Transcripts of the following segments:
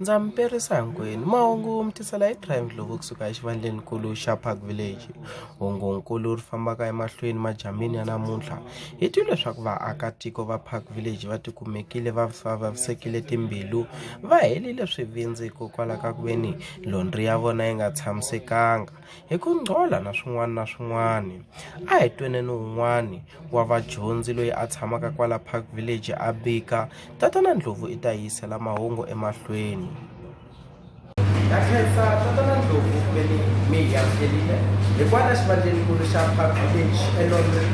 Ndza mi perisa hinkwenu mahungu mtisela hi Triangle kusuka exivandlenikulu xa Park Village. Hungunkulu ri fambaka emahlweni majamini ya namuntlha hi twile leswaku vaakatiko va Park Village va tikumekile va vavisekile timbilu va helile swivindzi kokwala ka ku veni londri ya vona yi nga tshamisekanga hi ku ngcola na swin'wana na swin'wana. A hi tweneni un'wani wa vadyondzi loyi a tshamaka kwala Park Village a bika tatana Ndlovu i ta yisela mahungu emahlweni. Ya khensa tatana Ndlovu ku veni mi ya kelile hikwalaho xivandlenikulu xa Park Village eLondon.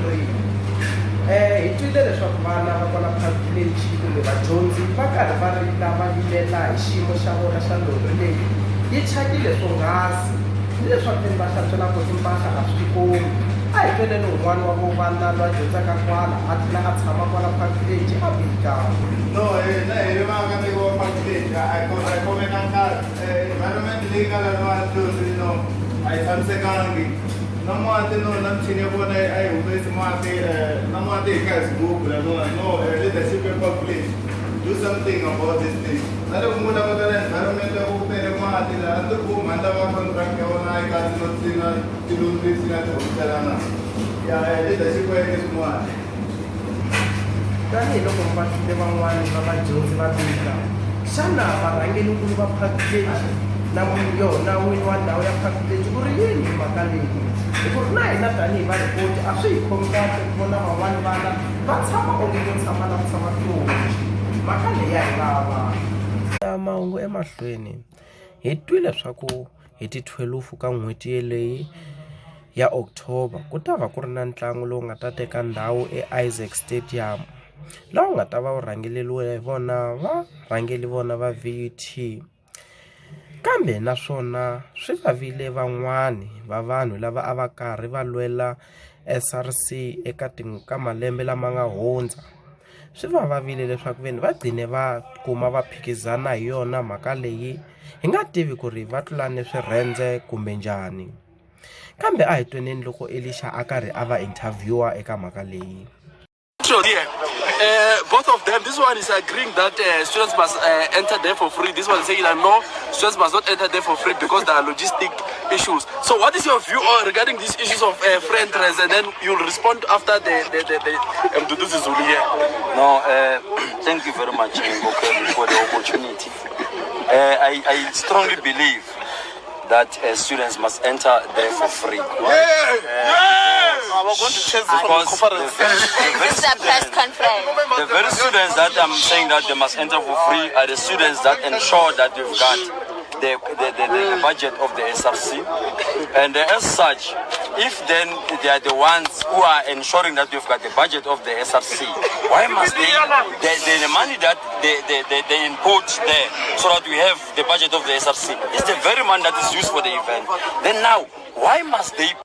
Hi twile leswaku vana va kwala Park Village kumbe vadyondzi va karhi va rila va vilela hi xiyimo xa vona xa londri leyi yi thyakile swonghasi ni leswaku va hlantswelaka timpahla a swi tikombi. A hi tweneni un'wana wa vana va dyondzaka kwala a tlhela a tshama kwala Park Village a bika. No, na hi ri vaakatiko va Park Village a hi khomeka nkarhi environment leyi nga laniwa londri no a yi tshamisekangi na mati no na michini ya vona a yi humesi mati na mati hi ka hi swigubu laniwa no leadership ya Park Village do something about this thing. Na loko mu langutela environment ya ku tele mati laha a ndzi ku mhani lava contract ya vona a yi kahle no tlina tilondri swi nga tihomiselana ya leadership ya yini swin'wana. Tanihiloko va tlile van'wani va vadyondzi va bika, xana varhangelikulu va Park Village na n'wini wa ndhawu ya Park Village ku ri yini hi mhaka leyi? Hi ku ri na hina tanihi varipoti a swi hi khomi kahle ku vona van'wani vana va tshama onge vo tshama na ku tshama tihoci. Mhaka leyi ya hi vava. Mahungu emahlweni hi twile leswaku hi ti 12 ka n'hweti yeleyi ya October ku ta va ku ri na ntlangu lowu nga ta teka ndhawu eIsaac Stadium laha nga ta va wu rhangeleliwe hi vona varhangeli vona va VUT. Kambe naswona swi vavile van'wani va vanhu lava a va karhi va lwela SRC ka malembe lama nga hundza. Swi va vavile leswaku veni va gcine va kuma va phikizana hi yona mhaka leyi hi nga tivi ku ri va tlulane swirhendze kumbe njhani. Kambe a hi tweneni loko Elisha a karhi a va interviewer eka mhaka leyi. Both of them, this one is agreeing that students must enter there for free. This one is saying that no, students must not enter there for free because there are logistic issues. So what is your view regarding these issues of free entrance? And then you'll respond after the Mdudu Zulu here. No, thank you very much, Ngoke, for the opportunity. I strongly believe that students must enter there for free. The very students that I'm saying that they must enter for free are the students that ensure that we've got the budget of the SRC. And as such, if then they are the ones who are ensuring that we've got the budget of the SRC, why must the money that they input there so that we have the budget of the SRC is the very money that is used for the event? Then now, why must they?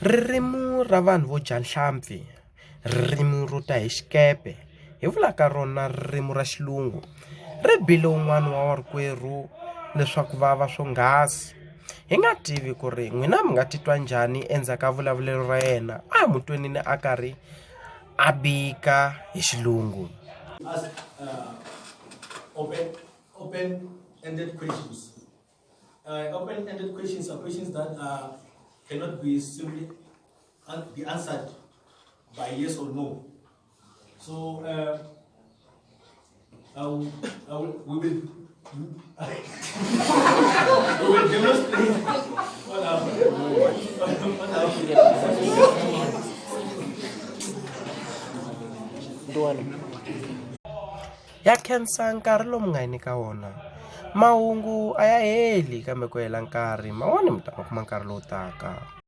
Ririmi ra vanhu vo dya nhlampfi, ririmi ro ta hi xikepe, hi vulaka rona ririmi ra xilungu, ri bile un'wana wa warikwerhu leswaku vava swonghasi. Hi nga tivi ku ri n'wina mi nga titwa njhani endzhaku ka vulavulelo ra yena a hi mutwenini a karhi a bika hi xilungu. Open-ended questions. Open-ended questions are questions that cannot be simply be answered by yes or no. So we will demonstrate what Ya khensa nkarhi lomu nga hi nyika wona. Mahungu a ya heli kambe ku hela nkarhi man'wani mi ta kuma nkarhi lowu taka.